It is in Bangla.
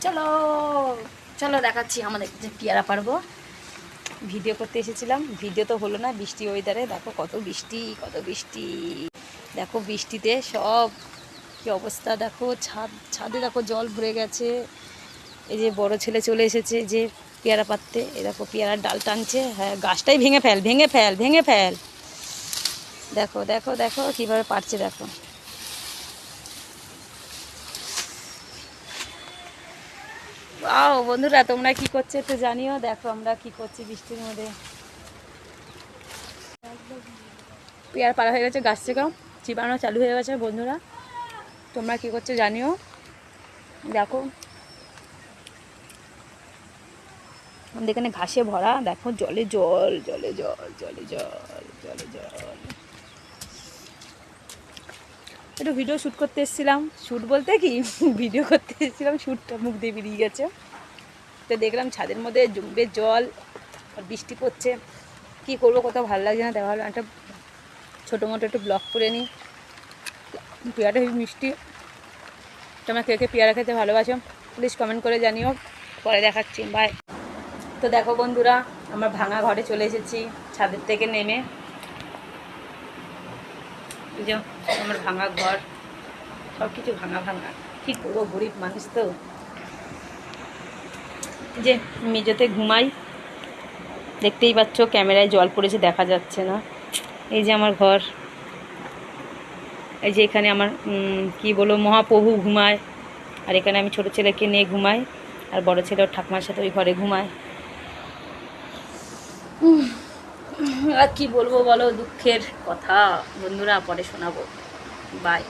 চলো চলো দেখাচ্ছি আমাদের যে পেয়ারা পারবো। ভিডিও করতে এসেছিলাম, ভিডিও তো হলো না, বৃষ্টি ওয়েদারে দেখো কত বৃষ্টি কত বৃষ্টি। দেখো বৃষ্টিতে সব কি অবস্থা, দেখো ছাদে দেখো জল ভরে গেছে। এই যে বড় ছেলে চলে এসেছে যে পেয়ারা পাততে, এ দেখো পেয়ারার ডাল টানছে। হ্যাঁ, গাছটাই ভেঙে ফেল ভেঙে ফেল ভেঙে ফেল। দেখো দেখো দেখো কীভাবে পারছে দেখো। আও বন্ধুরা, তোমরা কি করছো একটু জানিও। দেখো আমরা কি করছি বৃষ্টির মধ্যে। পেয়ারা পাড়া হয়ে গেছে, গাছ থেকেও চিবানো চালু হয়ে গেছে। বন্ধুরা তোমরা কি করছো জানিও। দেখো আমাদের এখানে ঘাসে ভরা, দেখো জলে জল জলে জল জলে জল জলে জল। একটু ভিডিও শ্যুট করতে এসেছিলাম, শ্যুট বলতে কি ভিডিও করতে এসেছিলাম, শ্যুটটা মুখ দিয়ে বেরিয়ে গেছে। তো দেখলাম ছাদের মধ্যে জমবে জল আর বৃষ্টি পড়ছে, কী করবো, কোথাও ভালো লাগছে না। দেখা হলো একটা ছোটো মোটো একটু ব্লগ করে নিই। পেয়ারাটা মিষ্টি। তোমরা কে কে পেয়ারা খেতে ভালোবাসো প্লিজ কমেন্ট করে জানিও। পরে দেখাচ্ছি, বাই। তো দেখো বন্ধুরা, আমার ভাঙা ঘরে চলে এসেছি ছাদের থেকে নেমে। এই যে আমার ভাঙা ঘর, সব কিছু ভাঙা ভাঙা, কী করবো, গরিব মানুষ তো। যে মেঝেতে ঘুমাই, দেখতেই পাচ্ছ ক্যামেরায় জল পড়েছে দেখা যাচ্ছে না। এই যে আমার ঘর, এই যে এখানে আমার কি বলবো মহাপ্রভু ঘুমায়, আর এখানে আমি ছোট ছেলেকে নিয়ে ঘুমাই, আর বড় ছেলে ওর ঠাকুমার সাথে ওই ঘরে ঘুমায়। আর কি বলবো বলো, দুঃখের কথা বন্ধুরা, পরে শোনাবো, বাই।